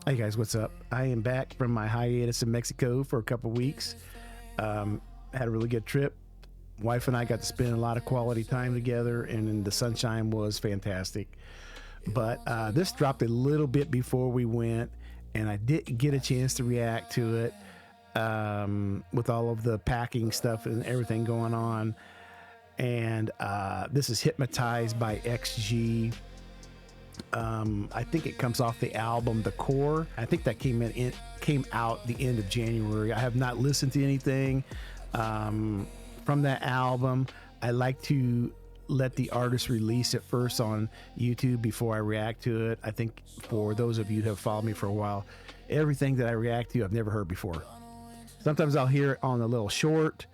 Hey guys, what's up? I am back from my hiatus in Mexico for a couple weeks. Had a really good trip. Wife and I got to spend a lot of quality time together, and the sunshine was fantastic. But this dropped a little bit before we went, and I didn't get a chance to react to it with all of the packing stuff and everything going on. And this is Hypnotized by XG. I think it comes off the album The Core. I think that came out the end of January. I have not listened to anything from that album. I like to let the artist release it first on YouTube before I react to it. I think for those of you who have followed me for a while, everything that I react to I've never heard before. Sometimes I'll hear it on a little short,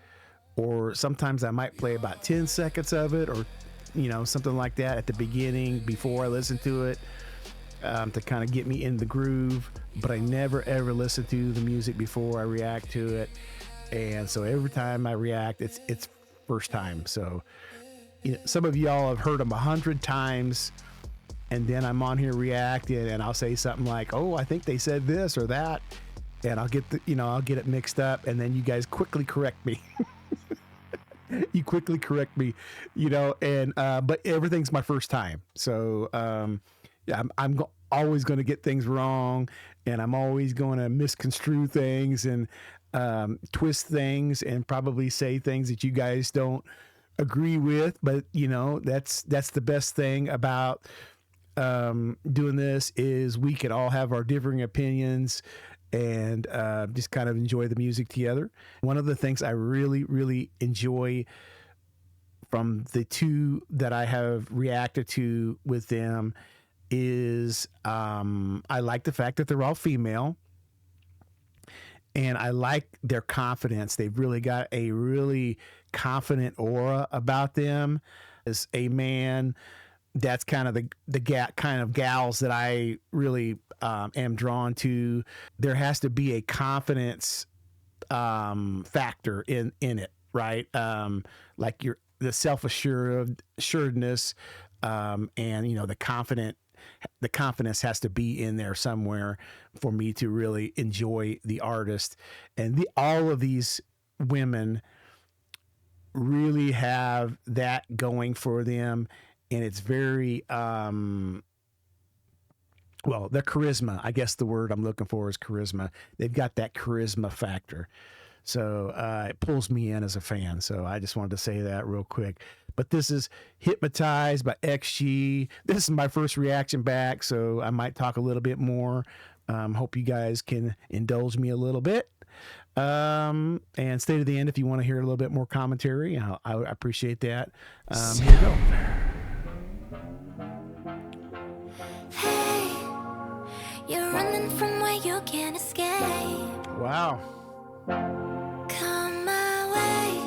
or sometimes I might play about 10 seconds of it, or something like that at the beginning before I listen to it, to kind of get me in the groove. But I never ever listen to the music before I react to it, and so every time I react, it's first time. So some of y'all have heard them 100 times, and then I'm on here reacting, and I'll say something like, "Oh, I think they said this or that," and I'll get I'll get it mixed up, and then you guys quickly correct me. You quickly correct me, and but everything's my first time. So yeah, I'm always going to get things wrong, and I'm always going to misconstrue things and twist things and probably say things that you guys don't agree with. But that's the best thing about doing this, is we can all have our differing opinions and just kind of enjoy the music together. One of the things I really, really enjoy from the two that I have reacted to with them is I like the fact that they're all female, and I like their confidence. They've really got a really confident aura about them. As a man, that's kind of the kind of gals that I really am drawn to. There has to be a confidence factor in it, right? Like the self-assuredness, and the confidence has to be in there somewhere for me to really enjoy the artist. And all of these women really have that going for them. And it's very, their charisma, I guess the word I'm looking for is charisma. They've got that charisma factor. So it pulls me in as a fan. So I just wanted to say that real quick. But this is Hypnotized by XG. This is my first reaction back, so I might talk a little bit more. Hope you guys can indulge me a little bit. And stay to the end if you want to hear a little bit more commentary. I appreciate that. Here we go. You're running from where you can't escape. Wow. Come my way.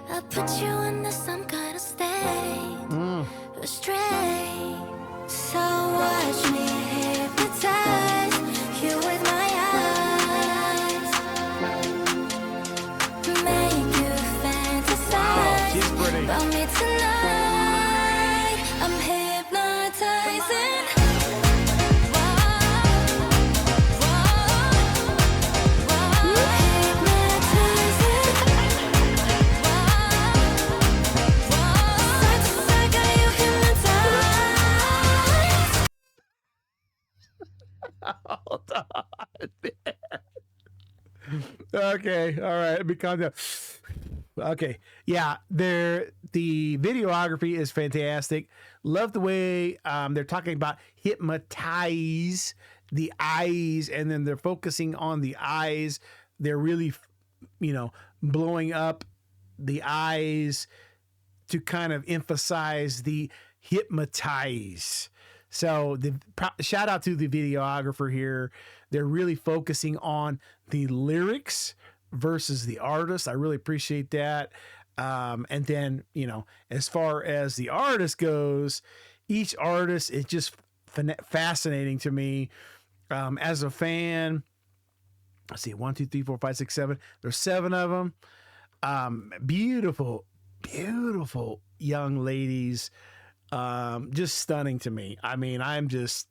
I'll put you into some kind of state. Astray. So watch me hypnotize you with my eyes. Make you fantasize. Wow, she's pretty. About me tonight. I'm hypnotizing. Hold on. Okay, all right, let me calm down. Okay, yeah, the videography is fantastic. Love the way they're talking about hypnotize the eyes, and then they're focusing on the eyes. They're really, blowing up the eyes to kind of emphasize the hypnotize. So shout out to the videographer here. They're really focusing on the lyrics versus the artist. I really appreciate that. And then, as far as the artist goes, each artist is just fascinating to me. As a fan, let's see, 1, 2, 3, 4, 5, 6, 7. There's 7 of them. Beautiful, beautiful young ladies. Just stunning to me. I mean, I'm just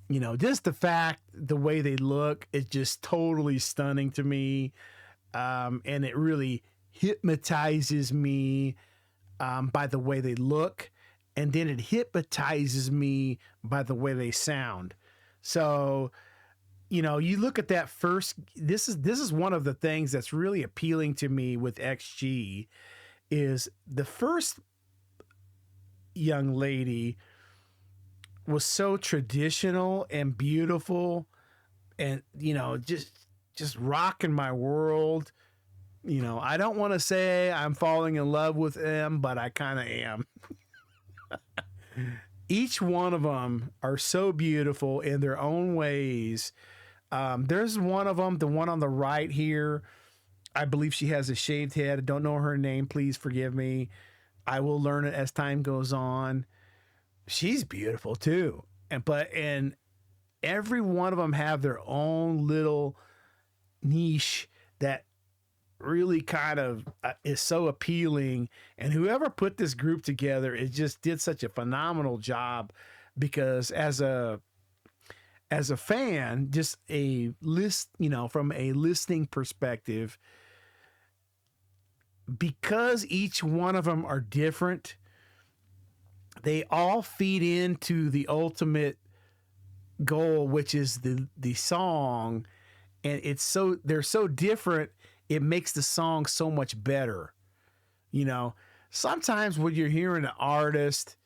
you know, just the fact, the way they look is just totally stunning to me. And it really hypnotizes me by the way they look. And then it hypnotizes me by the way they sound. So, you know, you look at that first, this is one of the things that's really appealing to me with XG is the first young lady was so traditional and beautiful and, you know, just rocking my world. You know, I don't want to say I'm falling in love with them, but I kind of am. Each one of them are so beautiful in their own ways. There's one of them, the one on the right here. I believe she has a shaved head. I don't know her name. Please forgive me. I will learn it as time goes on. She's beautiful too. And every one of them have their own little niche that really kind of is so appealing. And whoever put this group together, it just did such a phenomenal job because as a fan, just a list, you know, from a listening perspective, because each one of them are different, they all feed into the ultimate goal, which is the song. And they're so different, it makes the song so much better. You know, sometimes when you're hearing an artist,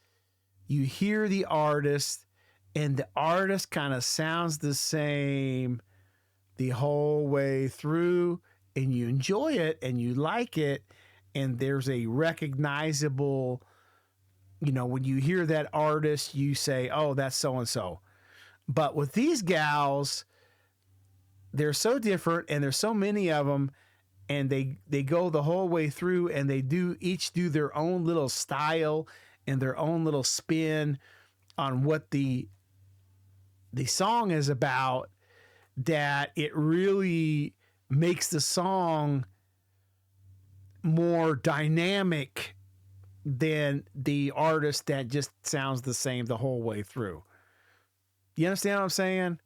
you hear the artist and the artist kind of sounds the same the whole way through, and you enjoy it and you like it. And there's a recognizable, you know, when you hear that artist, you say, oh, that's so-and-so. But with these gals, they're so different and there's so many of them, and they go the whole way through, and they each do their own little style and their own little spin on what the song is about, that it really makes the song more dynamic than the artist that just sounds the same the whole way through. You understand what I'm saying?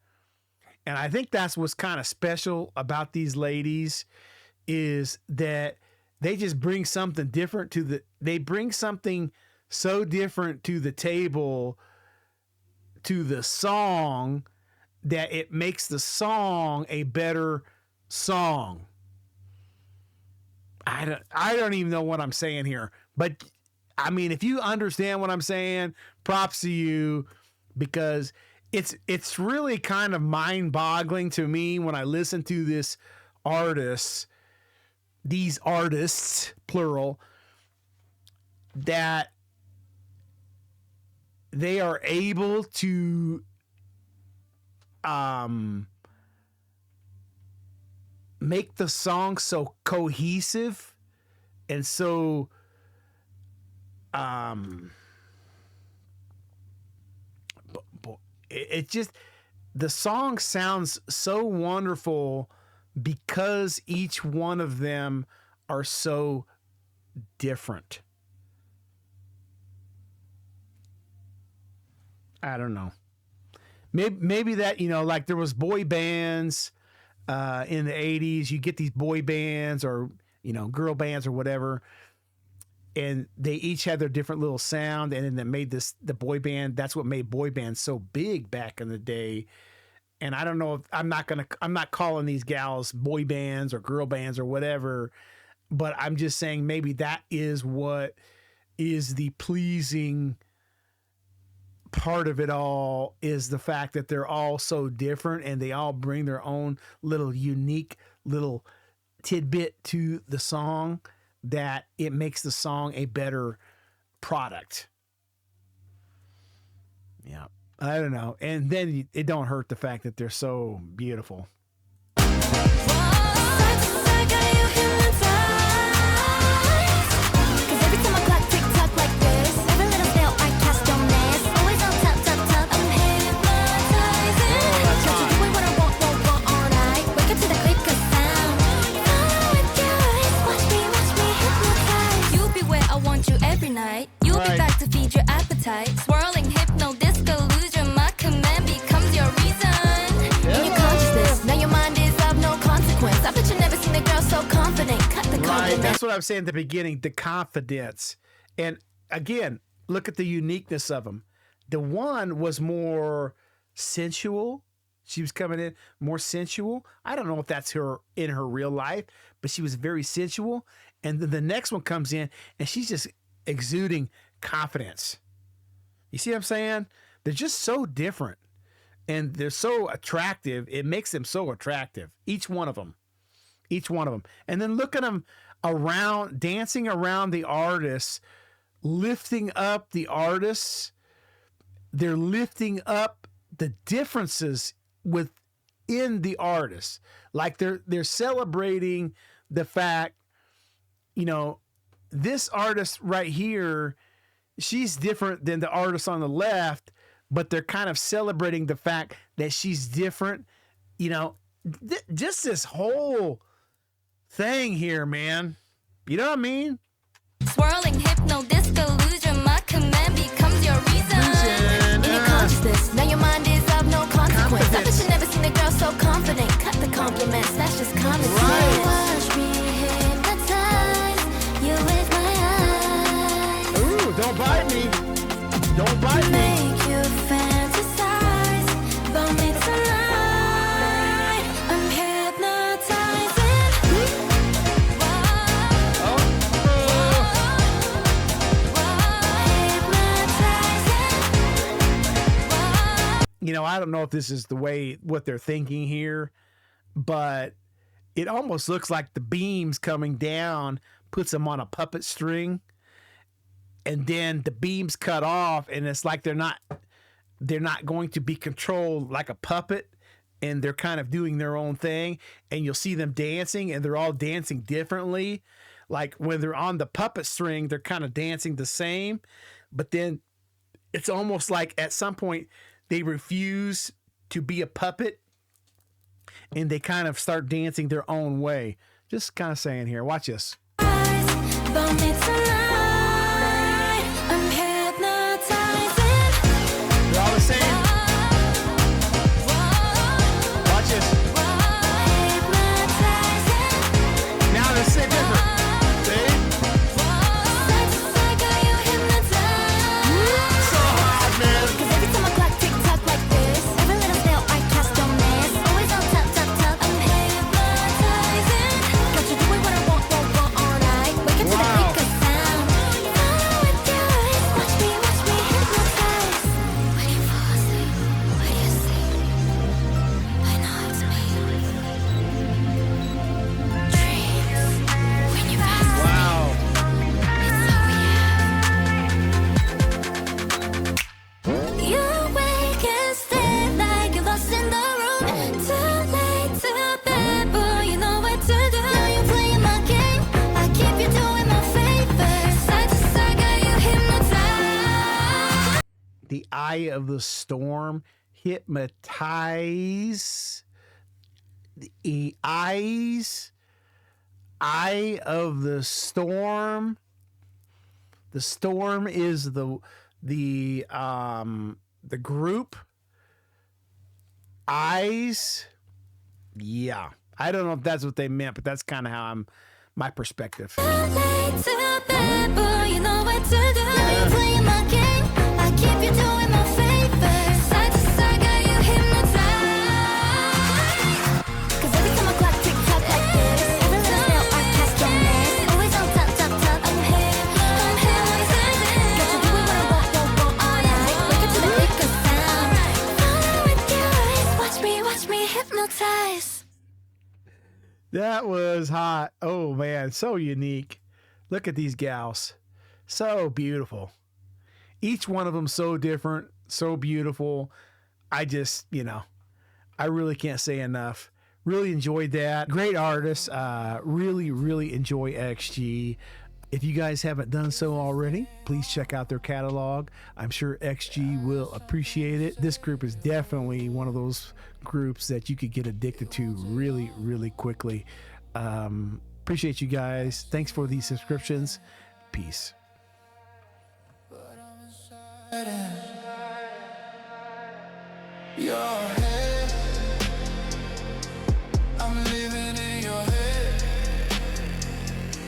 And I think that's what's kind of special about these ladies, is that they just bring something different they bring something so different to the table, to the song, that it makes the song a better song. I don't even know what I'm saying here, but I mean, if you understand what I'm saying, props to you, because it's really kind of mind-boggling to me when I listen to these artists, plural, that they are able to make the song so cohesive and so it just, the song sounds so wonderful because each one of them are so different. I don't know. Maybe that, you know, like there was boy bands in the 80s. You get these boy bands or, you know, girl bands or whatever, and they each had their different little sound, and then that made the boy band. That's what made boy bands so big back in the day. And I don't know if I'm not calling these gals boy bands or girl bands or whatever, but I'm just saying maybe that is what is the pleasing part of it all, is the fact that they're all so different and they all bring their own little unique little tidbit to the song, that it makes the song a better product. Yeah, I don't know. And then it don't hurt the fact that they're so beautiful. You'll be back to feed your appetite. Swirling hypno disco, lose your mind, command becomes your That's what I was saying at the beginning, the confidence. And again, look at the uniqueness of them. The one was more sensual. She was coming in more sensual. I don't know if that's her in her real life, but she was very sensual. And then the next one comes in and she's just exuding confidence. You see what I'm saying? They're just so different and they're so attractive. It makes them so attractive. Each one of them. And then look at them around, dancing around the artists, lifting up the artists. They're lifting up the differences within the artists. Like they're celebrating the fact, you know, this artist right here, she's different than the artist on the left, but they're kind of celebrating the fact that she's different. You know, just this whole thing here, man. You know what I mean? Swirling hypno disco, lose your mind, command becomes your reason. In your consciousness, now your mind is of no consequence. I bet you never seen a girl so confident. Cut the compliments, that's just common sense. Watch me hypnotize you with my eyes. Ooh, don't bite me. Don't bite me. Make you fantasize about me tonight. I'm hypnotizing. You know, I don't know if this is the way what they're thinking here, but it almost looks like the beams coming down puts them on a puppet string, and then the beams cut off, and it's like they're not going to be controlled like a puppet, and they're kind of doing their own thing, and you'll see them dancing, and they're all dancing differently. Like when they're on the puppet string, they're kind of dancing the same, but then it's almost like at some point they refuse to be a puppet and they kind of start dancing their own way. Just kind of saying here, watch this. They're all the same. Watch this. Now they're so different. See? So hot, man. Cause every time I clock tick tock like this, every little step I cast your miss. Always on top, top, top. I'm hypnotizing. Got you doing what I want all night. Wake up to the click of sound. Follow with your eyes. Watch me hypnotize. When you fall asleep, what do you see? I know it's me. Dreams. When you pass me, Wow. it's all we have. You wake and stay like you're lost in the room. Too late to bed, but you know what to do. Now you're playing my game. I keep you doing my favor. Side to side, got you hypnotized. The Eye of the Storm, Hypnotize. The Eye of the Storm. The Storm is the group. Eyes. Yeah. I don't know if that's what they meant, but that's kind of how my perspective. Too late to bed, but you know what to do. Now you're playing my game. I keep you doing my favor. Side to side, got you hypnotized. Cause every time I clock tick tock like this, every little step I cast your miss. Always on top, top, top. I'm hypnotizing. Got you doing what I want all night. Wake up to the click of sound. Follow with your eyes. Watch me hypnotize. That was hot. Oh man, so unique. Look at these gals. So beautiful. Each one of them so different, so beautiful. I just, I really can't say enough. Really enjoyed that. Great artists. Really enjoy XG. If you guys haven't done so already, please check out their catalog. I'm sure XG will appreciate it. This group is definitely one of those groups that you could get addicted to really quickly. Appreciate you guys. Thanks for these subscriptions. Peace. Your head